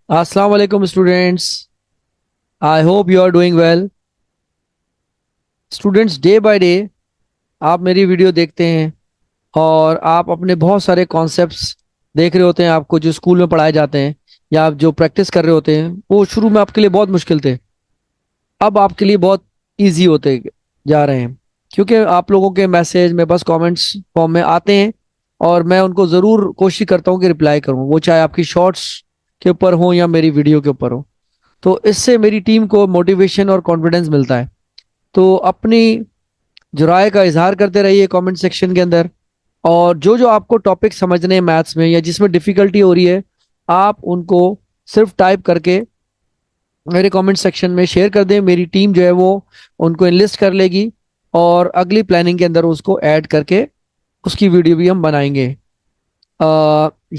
अस्सलाम वालेकुम students. I hope you are doing well. Students, day by day आप मेरी वीडियो देखते हैं और आप अपने बहुत सारे कॉन्सेप्ट्स देख रहे होते हैं। आपको जो स्कूल में पढ़ाए जाते हैं या आप जो प्रैक्टिस कर रहे होते हैं वो शुरू में आपके लिए बहुत मुश्किल थे, अब आपके लिए बहुत इजी होते जा रहे हैं, क्योंकि आप लोगों के मैसेज में बस कमेंट्स फॉर्म में आते हैं और मैं उनको ज़रूर कोशिश करता हूँ कि रिप्लाई करूँ, वो चाहे आपकी शॉर्ट्स के ऊपर हो या मेरी वीडियो के ऊपर हो। तो इससे मेरी टीम को मोटिवेशन और कॉन्फिडेंस मिलता है। तो अपनी जो राय का इजहार करते रहिए कमेंट सेक्शन के अंदर, और जो जो आपको टॉपिक समझने हैं मैथ्स में या जिसमें डिफिकल्टी हो रही है, आप उनको सिर्फ टाइप करके मेरे कमेंट सेक्शन में शेयर कर दें। मेरी टीम जो है वो उनको इनलिस्ट कर लेगी और अगली प्लानिंग के अंदर उसको ऐड करके उसकी वीडियो भी हम बनाएंगे।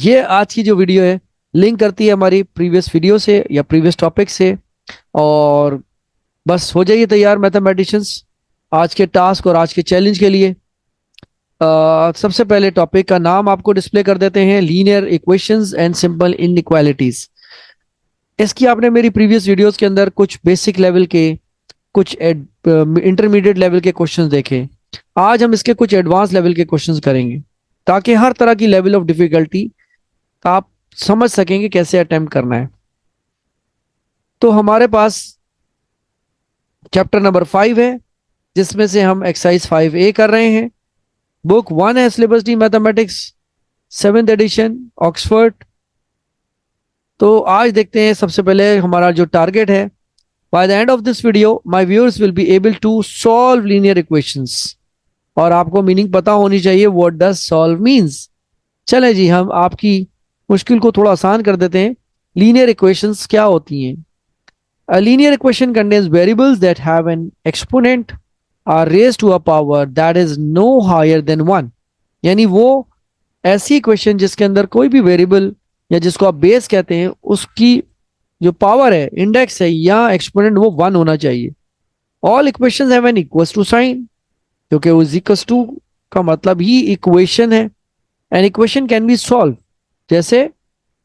ये आज की जो वीडियो है लिंक करती है हमारी प्रीवियस वीडियो से या प्रीवियस टॉपिक से। और बस हो जाइए तैयार मैथमेटिशियंस आज के टास्क और आज के चैलेंज के लिए। सबसे पहले टॉपिक का नाम आपको डिस्प्ले कर देते हैं, linear equations and simple inequalities. इसकी आपने मेरी प्रीवियस वीडियोस के अंदर कुछ बेसिक लेवल के, कुछ इंटरमीडिएट लेवल के क्वेश्चंस देखे। आज हम इसके कुछ एडवांस लेवल के क्वेश्चंस करेंगे ताकि हर तरह की लेवल ऑफ डिफिकल्टी आप समझ सकेंगे कैसे अटेम्प्ट करना है। तो हमारे पास चैप्टर नंबर 5 है जिसमें से हम एक्सरसाइज 5A कर रहे हैं। बुक 1 है syllabus D mathematics, 7th edition, Oxford. तो आज देखते हैं सबसे पहले हमारा जो टारगेट है, by the end of this video my viewers will be able to solve linear equations. और आपको मीनिंग पता होनी चाहिए, व्हाट डज सॉल्व मींस। चलें जी, हम आपकी मुश्किल को थोड़ा आसान कर देते हैं। लीनियर इक्वेशंस क्या होती हैं? A linear equation contains variables that have an exponent are raised to a power that is no higher than 1। यानी वो ऐसी इक्वेशन जिसके अंदर कोई भी वेरिएबल या जिसको आप बेस कहते हैं उसकी जो पावर है, इंडेक्स है या एक्सपोनेंट, वो 1 होना चाहिए। All equations have an equals to sign, क्योंकि वो इक्वल्स टू का मतलब ही इक्वेशन है। An equation can be solve, जैसे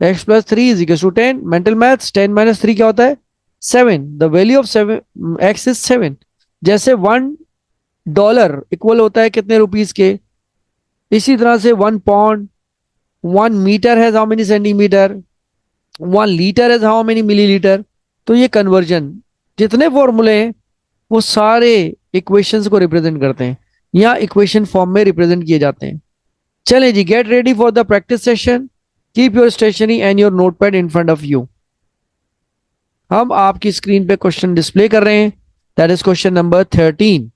x+3 is equal to 10। Mental maths, 10 - 3 क्या होता है? 7। The value of 7 x is 7। जैसे $1 इक्वल होता है कितने रुपीस के, इसी तरह से 1 पाउंड, 1 मीटर है हाउ मेनी सेंटीमीटर, 1 लीटर है हाउ मेनी मिलीलीटर। तो ये कन्वर्जन जितने फॉर्मूले हैं वो सारे इक्वेशंस को रिप्रेजेंट करते हैं या इक्वेशन फॉर्म में रिप्रेजेंट किए जाते हैं। चलें जी, get ready for the practice session. Keep your stationery and your notepad in front of you. हम आपकी स्क्रीन पे क्वेश्चन डिस्प्ले कर रहे हैं, that is question number 13।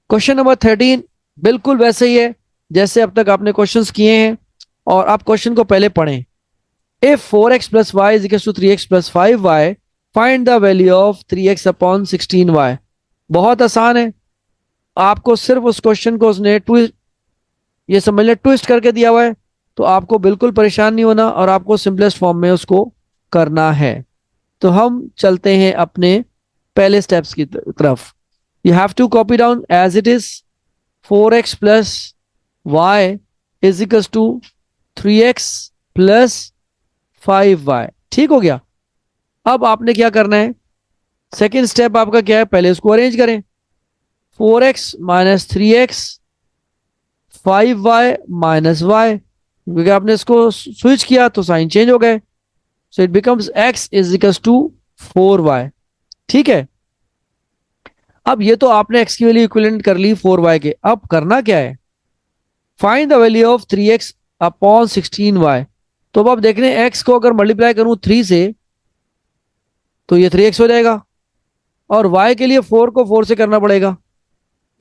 Question number 13 बिल्कुल वैसे ही है जैसे अब तक आपने क्वेश्चंस किए हैं, और आप क्वेश्चन को पहले पढ़ें। If 4x + y is equal to 3x + 5y, find the value of 3x/16y। बहुत आसान है, आपको सिर्फ उस क्वेश्चन को उसने ट्विस्ट, ये समझ लें ट्विस्ट करके दिया हुआ है, तो आपको बिल्कुल परेशान नहीं होना और आपको सिंपलेस्ट फॉर्म में उसको करना है। तो हम चलते हैं अपने पहले स्टेप्स की तरफ। You have to copy down as it is. 4x + y is equal to 3x + 5y। ठीक हो गया। अब आपने क्या करना है, सेकेंड स्टेप आपका क्या है, पहले उसको अरेंज करें। 4x - 3x, 5y - y, क्योंकि आपने इसको स्विच किया तो साइन चेंज हो गए। So it becomes x is equal to 4y। ठीक है। अब ये तो आपने x की वैल्यू इक्विवेलेंट कर ली 4y के। अब करना क्या है, find the value of 3x/16y। तो अब आप देख रहे हैं x को अगर मल्टीप्लाई करूं 3 से तो ये 3x हो जाएगा, और y के लिए 4 को 4 से करना पड़ेगा।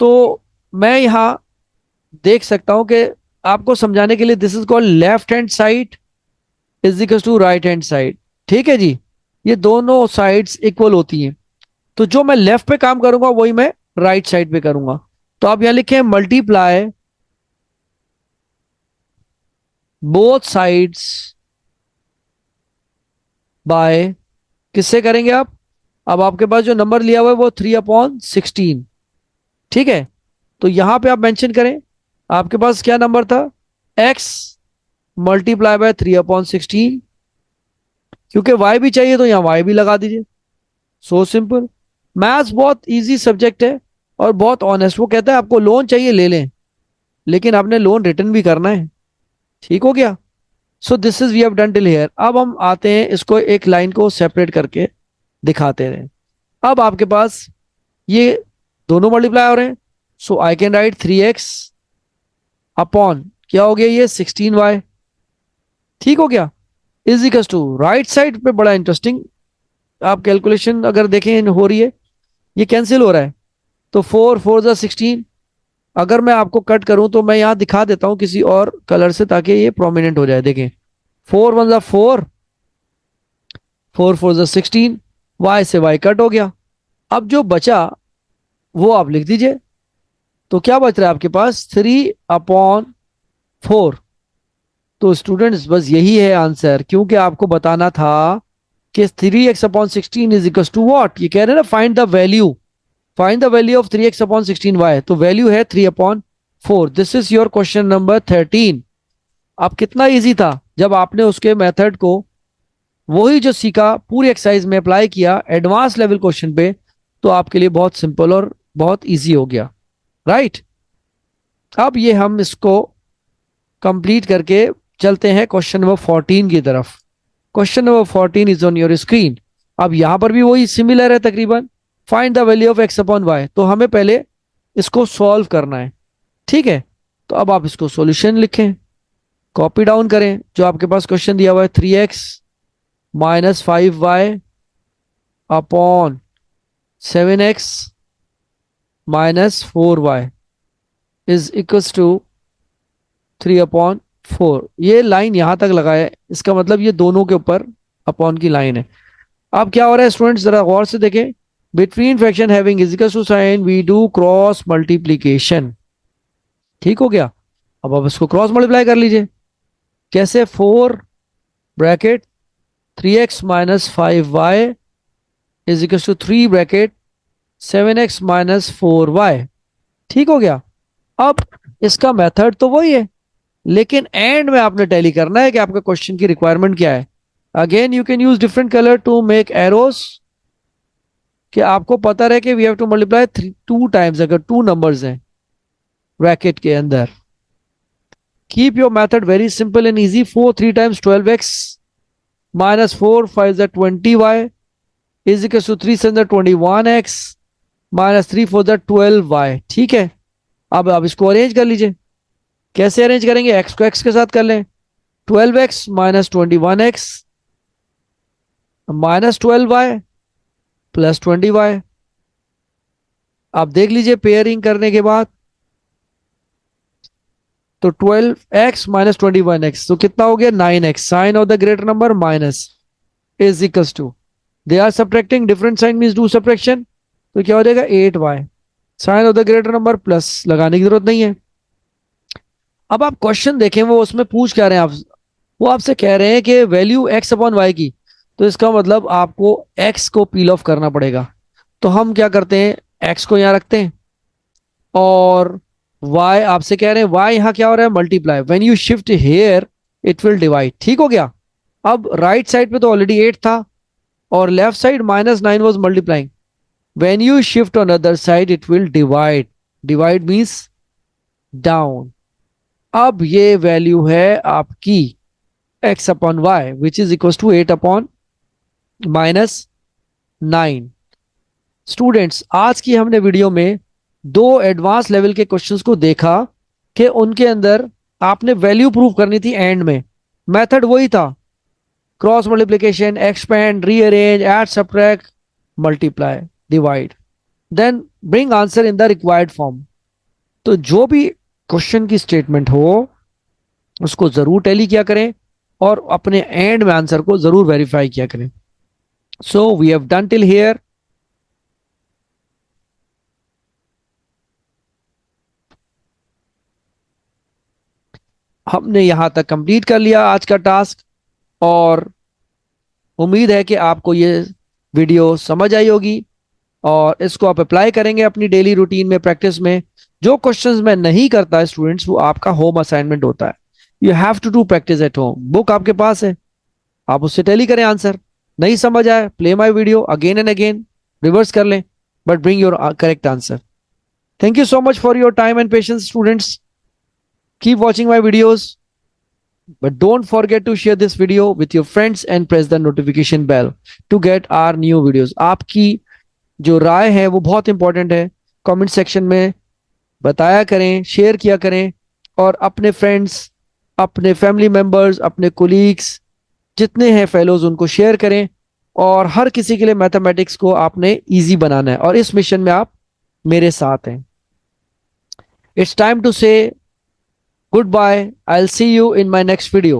तो मैं यहां देख सकता हूं कि आपको समझाने के लिए this is called left hand side is equal to right hand side. ठीक है जी, ये दोनों साइड्स इक्वल होती हैं, तो जो मैं लेफ्ट पे काम करूंगा वही मैं राइट साइड पे करूंगा। तो आप यहां लिखें मल्टीप्लाई बोथ साइड्स बाय, किससे करेंगे आप, अब आपके पास जो नंबर लिया हुआ है वो 3/16। ठीक है। तो यहां पे आप मेंशन करें आपके पास क्या नंबर था, x मल्टीप्लाई बाय 3/16, क्योंकि y भी चाहिए तो यहाँ y भी लगा दीजिए। So simple. मैथ्स बहुत इजी सब्जेक्ट है और बहुत ऑनेस्ट। वो कहता है आपको लोन चाहिए ले लें, लेकिन आपने लोन रिटर्न भी करना है। ठीक हो गया। So this is we have done till here. अब हम आते हैं इसको एक लाइन को सेपरेट करके दिखाते रहे। अब आपके पास ये दोनों मल्टीप्लाई हो रहे हैं, so I can write 3x upon क्या हो गया ये 16y। ठीक हो गया। Is equals to right side पे बड़ा इंटरेस्टिंग आप कैलकुलेशन अगर देखें हो रही है, ये कैंसिल हो रहा है। तो 4 4 16। अगर मैं आपको कट करूं तो मैं यहां दिखा देता हूं किसी और कलर से ताकि ये प्रोमिनेंट हो जाए। देखें 4 1 4, 4 4 16, वाई से वाई कट हो गया। अब जो बचा वो आप लिख दीजिए। तो क्या बच रहा है आपके पास 3/4। तो स्टूडेंट्स बस यही है आंसर, क्योंकि आपको बताना था कि 3x/16 is equal to what. ये कह रहे हैं ना find the value, find the value of 3x/16y। तो वैल्यू है 3/4। This is your question number 13। अब कितना इजी था जब आपने उसके मेथड को वही जो सीखा पूरी एक्सरसाइज में अप्लाई किया एडवांस लेवल क्वेश्चन पे, तो आपके लिए बहुत सिंपल और बहुत इजी हो गया। राइट। अब ये हम इसको कंप्लीट करके चलते हैं क्वेश्चन नंबर 14 की तरफ। Question number 14 is on your screen. अब यहां पर भी वही सिमिलर है तकरीबन। Find the value of x/y। तो हमें पहले इसको सॉल्व करना है। ठीक है। तो अब आप इसको सॉल्यूशन लिखें, कॉपी डाउन करें। जो आपके पास क्वेश्चन दिया हुआ है 3x minus 5y upon 7x minus 4y is equals to 3/4। ये लाइन यहां तक लगाए, इसका मतलब ये दोनों के ऊपर अपॉन की लाइन है। अब क्या हो रहा है स्टूडेंट्स, जरा गौर से देखें। Between fraction having is equal to sign we do cross multiplication. ठीक हो गया। अब आप इसको क्रॉस मल्टीप्लाई कर लीजिए। कैसे? 4 bracket 3x minus 5y is equal to 3 bracket 7x minus 4y। ठीक हो गया। अब इसका मेथड तो वही है, लेकिन एंड में आपने टैली करना है कि आपका क्वेश्चन की रिक्वायरमेंट क्या है। Again you can use different colour to make arrows, कि आपको पता रहे कि we have to multiply 2 times अगर 2 नंबर्स हैं ब्रैकेट के अंदर। Keep your method very simple and easy. 4 3 times 12x minus 4 5 20y is equal to 3 7 21x minus 3 4 12y। ठीक है। अब आप इसको अरेंज कर लीजिए। कैसे अरेंज करेंगे? एक्स को एक्स के साथ कर लें। 12x minus 21x minus 12y plus 20y। आप देख लीजिए पेयरिंग करने के बाद तो 12x माइनस 21x तो कितना हो गया 9x। Sign of the greater number minus is equals to, they are subtracting, different sign means do subtraction, तो क्या हो जाएगा 8y। Sign of the greater number plus लगाने की जरूरत नहीं है। अब आप क्वेश्चन देखें वो उसमें पूछ क्या रहे हैं आप, वो आपसे कह रहे हैं कि वैल्यू x/y की, तो इसका मतलब आपको x को पील ऑफ करना पड़ेगा। तो हम क्या करते हैं, x को यहां रखते हैं और y आपसे कह रहे हैं y यहां क्या हो रहा है multiply, when you shift here it will divide. ठीक हो गया। अब राइट साइड पे तो ऑलरेडी 8 था और left side -9 was multiplying, when you shift on other side it will divide. Divide means down. अब ये वैल्यू है आपकी x/y which is equal to 8/-9। Students आज की हमने वीडियो में 2 एडवांस लेवल के क्वेश्चंस को देखा कि उनके अंदर आपने वैल्यू प्रूव करनी थी एंड में। मेथड वही था, cross multiplication, expand, rearrange, add, subtract, multiply, divide, then bring answer in the required form. तो जो भी क्वेश्चन की स्टेटमेंट हो उसको जरूर टैली किया करें और अपने एंड में आंसर को जरूर वेरीफाई किया करें। So we have done till here. हमने यहां तक कंप्लीट कर लिया आज का टास्क और उम्मीद है कि आपको ये वीडियो समझ आई होगी और इसको आप अप्लाई करेंगे अपनी डेली रूटीन में, प्रैक्टिस में। जो क्वेश्चंस मैं नहीं करता स्टूडेंट्स वो आपका होम असाइनमेंट होता है। You have to do practice at home. Book आपके पास है, आप उससे टैली करें आंसर। नहीं समझ आए, play my video again and again, reverse कर लें, but bring your correct answer. Thank you so much for your time and patience, students. Keep watching my videos, but don't forget to share this video with your friends and press the notification bell to get our new videos. आपकी जो राय है वो बहुत important है। Comment section में बताया करें, share किया करें, और अपने फ्रेंड्स, अपने फैमिली मेंबर्स, अपने कोलीग्स जितने हैं फेलोज उनको शेयर करें। और हर किसी के लिए मैथमेटिक्स को आपने इजी बनाना है, और इस मिशन में आप मेरे साथ हैं। It's time to say goodbye. I'll see you in my next video.